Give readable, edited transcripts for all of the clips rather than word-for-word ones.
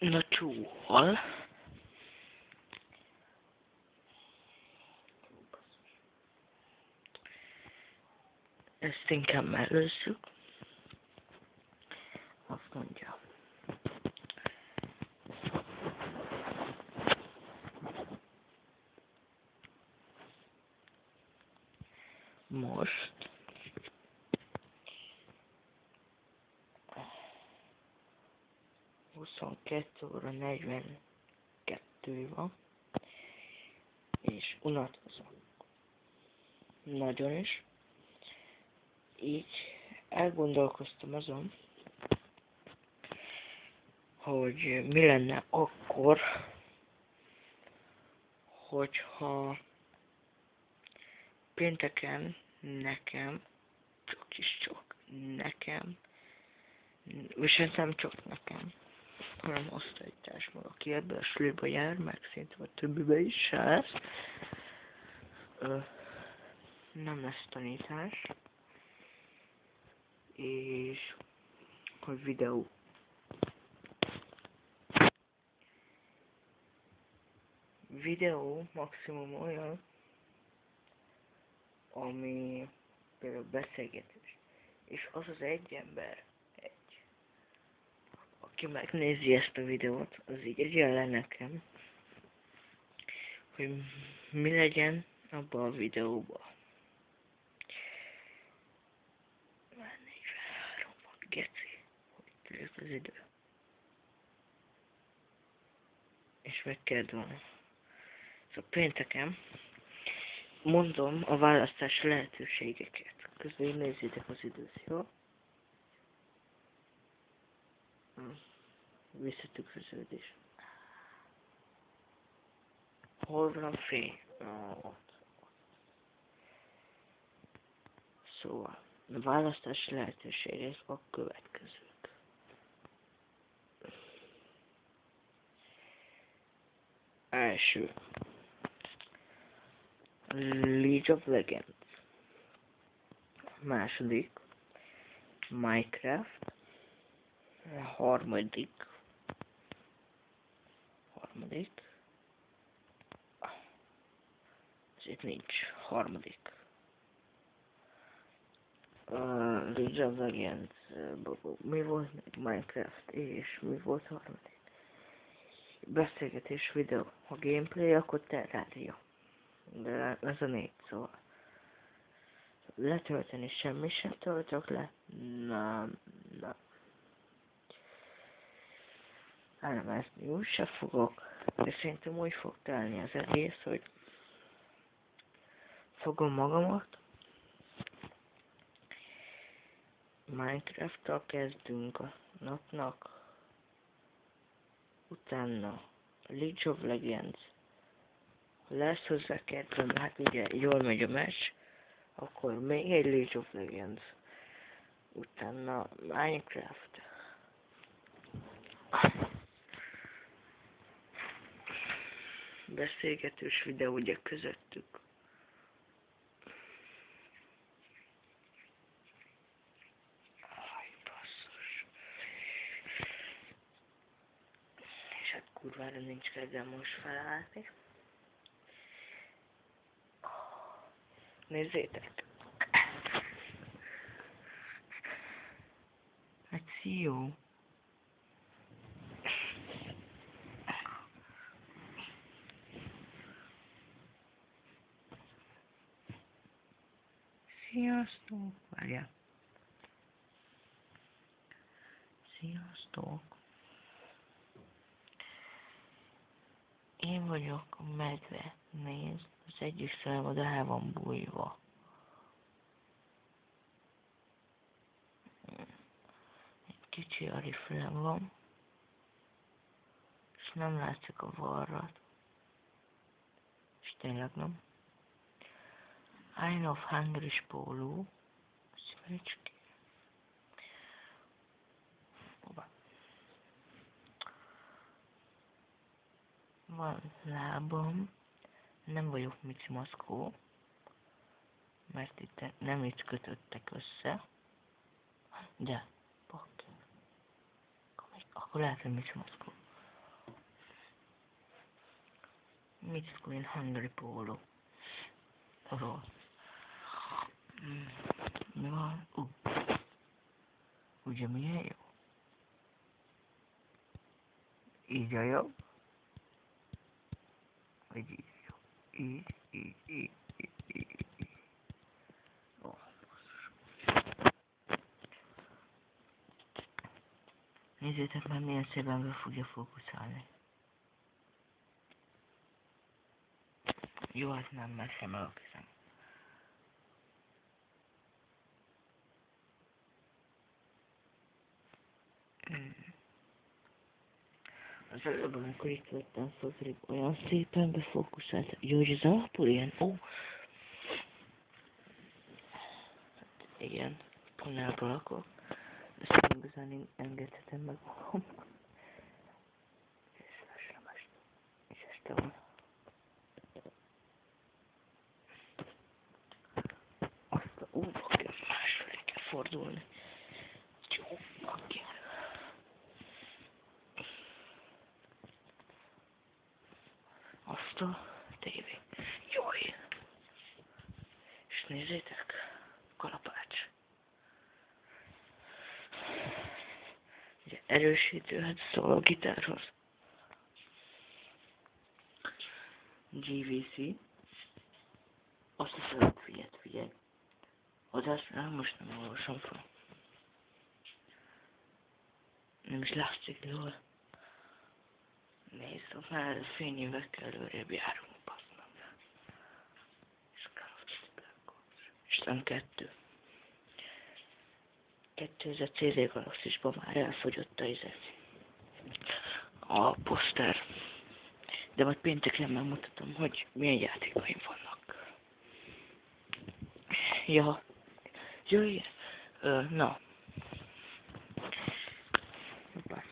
Na csúhal. Ezt inkább mellőzzük. Azt mondja. Most 22:42 van, és unatkozom. Nagyon is. Így elgondolkoztam azon, hogy mi lenne akkor, hogyha pénteken nekem, viszont nem csak nekem, hanem osztálytársam, aki ebbe a suliba jár, meg szerintem a többibe is se lesz. Nem lesz tanítás, és hogy videó. Videó maximum olyan, ami például beszélgetés. És az az egy ember, aki megnézi ezt a videót, az így egyenlen nekem, hogy mi legyen abban a videóban. Már 43 van, geci, hogy tűnik az idő. És meg kell volna. Szóval pénteken mondom a választási lehetőségeket. Közben nézzétek az időt, jó? Visszatükröződés. Hol van a fény? Ott. Szóval, a választási lehetőségek a következők. Első. League of Legends. Második. Minecraft. Harmadik. Itt nincs. Harmadik. League of Legends. Mi volt még? Minecraft. És mi volt harmadik? Beszélgetés videó. A gameplay, akkor Terraria. De ez a 4 szóval. Letölteni semmi sem töltök le. Nem. Elemezni úgy se fogok. De szerintem úgy fog telni az egész, hogy fogom magamat. Minecraft-tal kezdünk a napnak. Utána League of Legends. Lesz hozzá kedvem, hát ugye jól megy a meccs, akkor még egy League of Legends. Utána Minecraft. Beszélgetős videó ugye közöttük. Aj, basszus. És hát kurvára nincs kedvem most felállni. Nézzétek! Hát jó. Sziasztok! Várjál. Sziasztok! Én vagyok a medve. Nézd, az egyik szemed el van bújva. Egy kicsi ariflem van. És nem látszik a varrat. És tényleg nem. I of Hungry póló. Szívecské. Van lábam. Nem vagyok Mici Maszkó. Mert itt nem itt kötöttek össze. De, akkor lehet, hogy Mici Maszkó. Mit Queen Hungry Polo. Ról. Mi van? Ugye milyen jó? Így a jobb? Vagy így jó? Így. Ó, basszus. Nézzétek már, milyen szépen be fogja fókuszálni. Jó, hát nem messze meg a kezem. Az előbb, amikor itt vettem fel, pedig olyan szépen befókuszált. Jó, hogy az alapul ilyen? Ó! Hát igen, panelba lakok. Ezt nem igazán engedhetem meg magam. És este van. Azt a bakker, másfelé kell fordulni. Jó, bakker. Azt a tévé. Jaj! És nézzétek, kalapács. Ugye erősítő, hát szól a gitárhoz. GVC. Azt hiszem, figyelj. Adásra most nem olvasom fel. Nem is látszik jól. Nézd, már a fényévekkel előrébb járunk, bassznak. És Isten 2. 2000 CD Galaxisban már elfogyott a izet. A poszter. De majd pénteken megmutatom, hogy milyen játékaim vannak. Ja. Jöjjön. Na. Hoppá.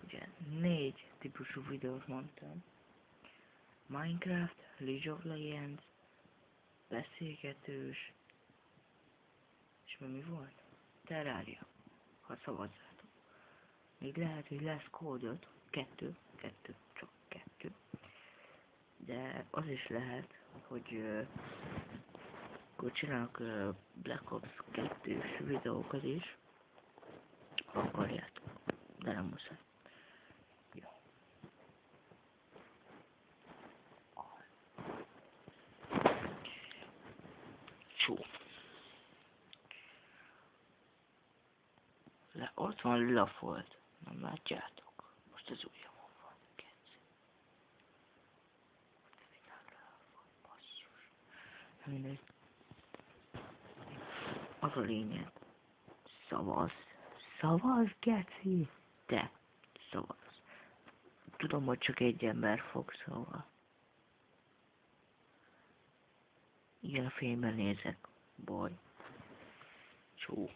Ugye 4 típusú videót mondtam. Minecraft, League of Legends, beszélgetős, és mi volt? Terraria, ha szavazzátok. Még lehet, hogy lesz kódot, 2, csak 2. De az is lehet, hogy akkor csinálok Black Ops 2-s videókat is, ha akarjátok, de nem muszáj. Jó. Csú. Ott van Lafold, nem látjátok? Most az ujjamon van, kecsi. Basszus. Mindegy. Az a lényeg. Szavaz, geci! Te, szavaz. Tudom, hogy csak egy ember fog, szóval. Igen, a fényben nézek. Baj. Csú.